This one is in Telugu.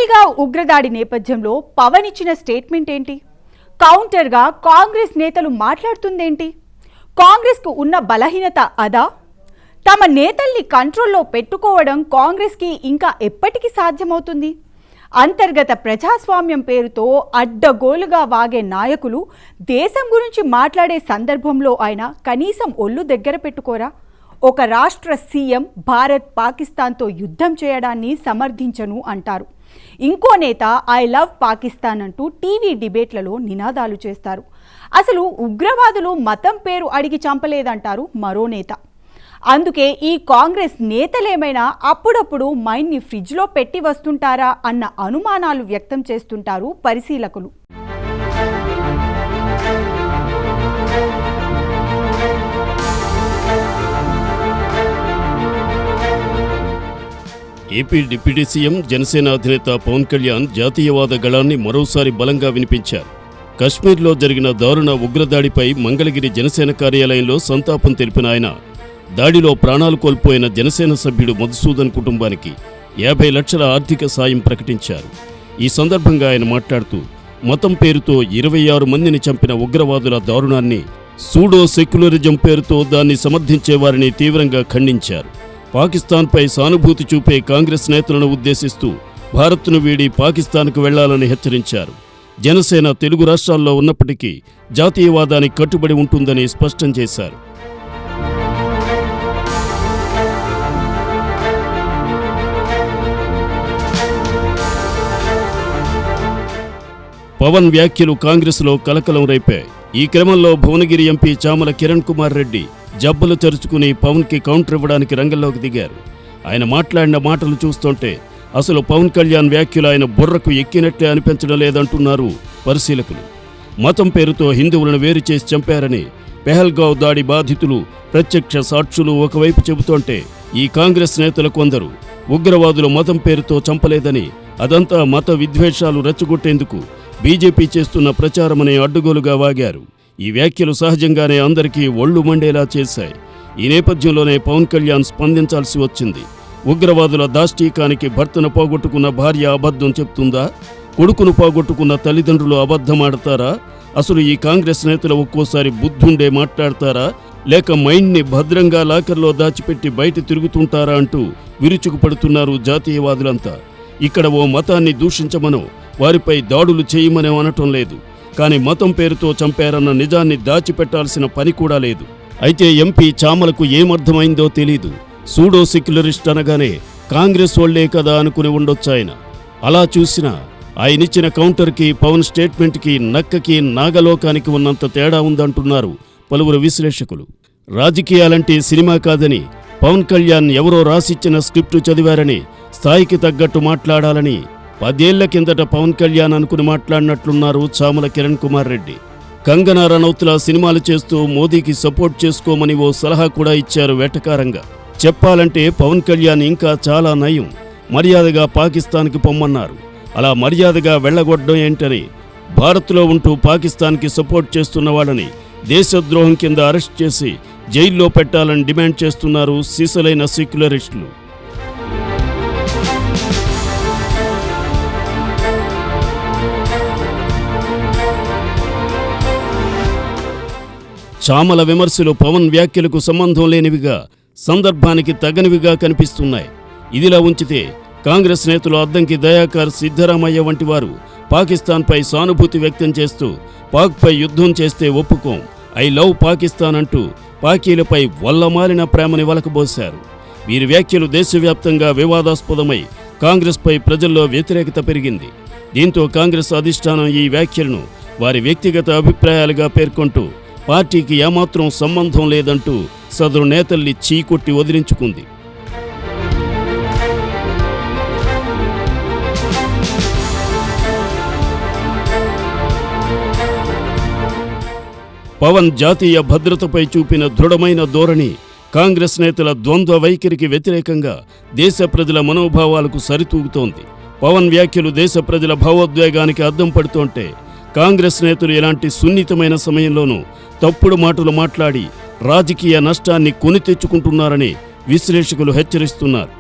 పహల్గావ్ ఉగ్రదాడి నేపథ్యంలో పవన్ ఇచ్చిన స్టేట్మెంట్ ఏంటి? కౌంటర్గా కాంగ్రెస్ నేతలు మాట్లాడుతుందేంటి? కాంగ్రెస్కు ఉన్న బలహీనత అదా? తమ నేతల్ని కంట్రోల్లో పెట్టుకోవడం కాంగ్రెస్కి ఇంకా ఎప్పటికీ సాధ్యమవుతుంది? అంతర్గత ప్రజాస్వామ్యం పేరుతో అడ్డగోలుగా వాగే నాయకులు దేశం గురించి మాట్లాడే సందర్భంలో ఆయన కనీసం ఒళ్ళు దగ్గర పెట్టుకోరా? ఒక రాష్ట్ర సీఎం భారత్ పాకిస్తాన్తో యుద్ధం చేయడాన్ని సమర్థించను అంటారు. ఇంకో నేత ఐ లవ్ పాకిస్తాన్ అంటూ టీవీ డిబేట్లలో నినాదాలు చేస్తారు. అసలు ఉగ్రవాదులు మతం పేరు అడిగి చంపలేదంటారు మరో నేత. అందుకే ఈ కాంగ్రెస్ నేతలేమైనా అప్పుడప్పుడు మైండ్ని ఫ్రిడ్జ్లో పెట్టి వస్తుంటారా అన్న అనుమానాలు వ్యక్తం చేస్తుంటారు పరిశీలకులు. ఏపీ డిప్యూటీ సీఎం జనసేన అధినేత పవన్ కళ్యాణ్ జాతీయవాద గళాన్ని మరోసారి బలంగా వినిపించారు. కశ్మీర్లో జరిగిన దారుణ ఉగ్రదాడిపై మంగళగిరి జనసేన కార్యాలయంలో సంతాపం తెలిపిన ఆయన దాడిలో ప్రాణాలు కోల్పోయిన జనసేన సభ్యుడు మధుసూదన్ కుటుంబానికి 50 లక్షల ఆర్థిక సాయం ప్రకటించారు. ఈ సందర్భంగా ఆయన మాట్లాడుతూ మతం పేరుతో 26 మందిని చంపిన ఉగ్రవాదుల దారుణాన్ని, సూడో సెక్యులరిజం పేరుతో దాన్ని సమర్థించేవారిని తీవ్రంగా ఖండించారు. పాకిస్తాన్పై సానుభూతి చూపే కాంగ్రెస్ నేతలను ఉద్దేశిస్తూ భారత్ను వీడి పాకిస్తాన్కు వెళ్లాలని హెచ్చరించారు. జనసేన తెలుగు రాష్ట్రాల్లో ఉన్నప్పటికీ జాతీయవాదానికి కట్టుబడి ఉంటుందని స్పష్టం చేశారు. పవన్ వ్యాఖ్యలు కాంగ్రెస్లో కలకలం రేపాయి. ఈ క్రమంలో భువనగిరి ఎంపీ చామల కిరణ్ కుమార్ రెడ్డి జబ్బలు చరుచుకుని పవన్కి కౌంటర్ ఇవ్వడానికి రంగంలోకి దిగారు. ఆయన మాట్లాడిన మాటలు చూస్తుంటే అసలు పవన్ కళ్యాణ్ వ్యాఖ్యలు ఆయన బుర్రకు ఎక్కినట్లే అనిపించడం లేదంటున్నారు పరిశీలకులు. మతం పేరుతో హిందువులను వేరు చేసి చంపారని పెహల్గావ్ దాడి బాధితులు, ప్రత్యక్ష సాక్షులు ఒకవైపు చెబుతుంటే, ఈ కాంగ్రెస్ నేతలు కొందరు ఉగ్రవాదులు మతం పేరుతో చంపలేదని, అదంతా మత విద్వేషాలు రెచ్చగొట్టేందుకు బీజేపీ చేస్తున్న ప్రచారమనే అడ్డుగోలుగా వాగారు. ఈ వ్యాఖ్యలు సహజంగానే అందరికీ ఒళ్ళు మండేలా చేశాయి. ఈ నేపథ్యంలోనే పవన్ కళ్యాణ్ స్పందించాల్సి వచ్చింది. ఉగ్రవాదుల దాష్టీకానికి భర్తను పోగొట్టుకున్న భార్య అబద్ధం చెప్తుందా? కొడుకును పోగొట్టుకున్న తల్లిదండ్రులు అబద్ధమాడతారా? అసలు ఈ కాంగ్రెస్ నేతలు ఒక్కోసారి బుద్ధుండే మాట్లాడతారా, లేక మైండ్ని భద్రంగా లాకర్లో దాచిపెట్టి బయట తిరుగుతుంటారా అంటూ విరుచుకుపడుతున్నారు జాతీయవాదులంతా. ఇక్కడ ఓ మతాన్ని దూషించమనో, వారిపై దాడులు చేయమని అనటం లేదు. కానీ మతం పేరుతో చంపారన్న నిజాన్ని దాచిపెట్టాల్సిన పని కూడా లేదు. అయితే ఎంపీ చామలకు ఏమర్థమైందో తెలీదు. సూడో సెక్యులరిస్ట్ అనగానే కాంగ్రెస్ వాళ్లే కదా అనుకుని ఉండొచ్చాయన. అలా చూసినా ఆయనిచ్చిన కౌంటర్కి, పవన్ స్టేట్మెంట్కి, నక్కకి నాగలోకానికి ఉన్నంత తేడా ఉందంటున్నారు పలువురు విశ్లేషకులు. రాజకీయాలంటే సినిమా కాదని, పవన్ కళ్యాణ్ ఎవరో రాసిచ్చిన స్క్రిప్టు చదివారని, స్థాయికి తగ్గట్టు మాట్లాడాలని 10 ఏళ్ల కిందట పవన్ కళ్యాణ్ అనుకుని మాట్లాడినట్లున్నారు చామల కిరణ్ కుమార్ రెడ్డి. కంగనా రనౌత్లా సినిమాలు చేస్తూ మోదీకి సపోర్ట్ చేసుకోమని ఓ సలహా కూడా ఇచ్చారు వెటకారంగా. చెప్పాలంటే పవన్ కళ్యాణ్ ఇంకా చాలా నయం. మర్యాదగా పాకిస్తాన్కి పొమ్మన్నారు. అలా మర్యాదగా వెళ్లగొట్టడం ఏంటని, భారత్లో ఉంటూ పాకిస్తాన్కి సపోర్ట్ చేస్తున్న వాళ్ళని దేశద్రోహం కింద అరెస్ట్ చేసి జైల్లో పెట్టాలని డిమాండ్ చేస్తున్నారు సీసలైన సెక్యులరిస్టులు. చామల విమర్శలు పవన్ వ్యాఖ్యలకు సంబంధం లేనివిగా, సందర్భానికి తగనివిగా కనిపిస్తున్నాయి. ఇదిలా ఉంచితే కాంగ్రెస్ నేతలు అద్దంకి దయాకర్, సిద్ధరామయ్య వంటి వారు పాకిస్తాన్పై సానుభూతి వ్యక్తం చేస్తూ పాక్పై యుద్ధం చేస్తే ఒప్పుకోం, ఐ లవ్ పాకిస్తాన్ అంటూ పాకీలపై వల్లమాలిన ప్రేమని వలకబోశారు. వీరి వ్యాఖ్యలు దేశవ్యాప్తంగా వివాదాస్పదమై కాంగ్రెస్పై ప్రజల్లో వ్యతిరేకత పెరిగింది. దీంతో కాంగ్రెస్ అధిష్టానం ఈ వ్యాఖ్యలను వారి వ్యక్తిగత అభిప్రాయాలుగా పేర్కొంటూ పార్టీకి ఏమాత్రం సంబంధం లేదంటూ సదరు నేతల్ని చీకొట్టి వదిలించుకుంది. పవన్ జాతీయ భద్రతపై చూపిన దృఢమైన ధోరణి, కాంగ్రెస్ నేతల ద్వంద్వ వైఖరికి వ్యతిరేకంగా దేశ ప్రజల మనోభావాలకు సరితూగుతోంది. పవన్ వ్యాఖ్యలు దేశ ప్రజల భావోద్వేగానికి అద్దం పడుతోంటే, కాంగ్రెస్ నేతలు ఇలాంటి సున్నితమైన సమయంలోనూ తప్పుడు మాటలు మాట్లాడి రాజకీయ నష్టాన్ని కొని తెచ్చుకుంటున్నారని విశ్లేషకులు హెచ్చరిస్తున్నారు.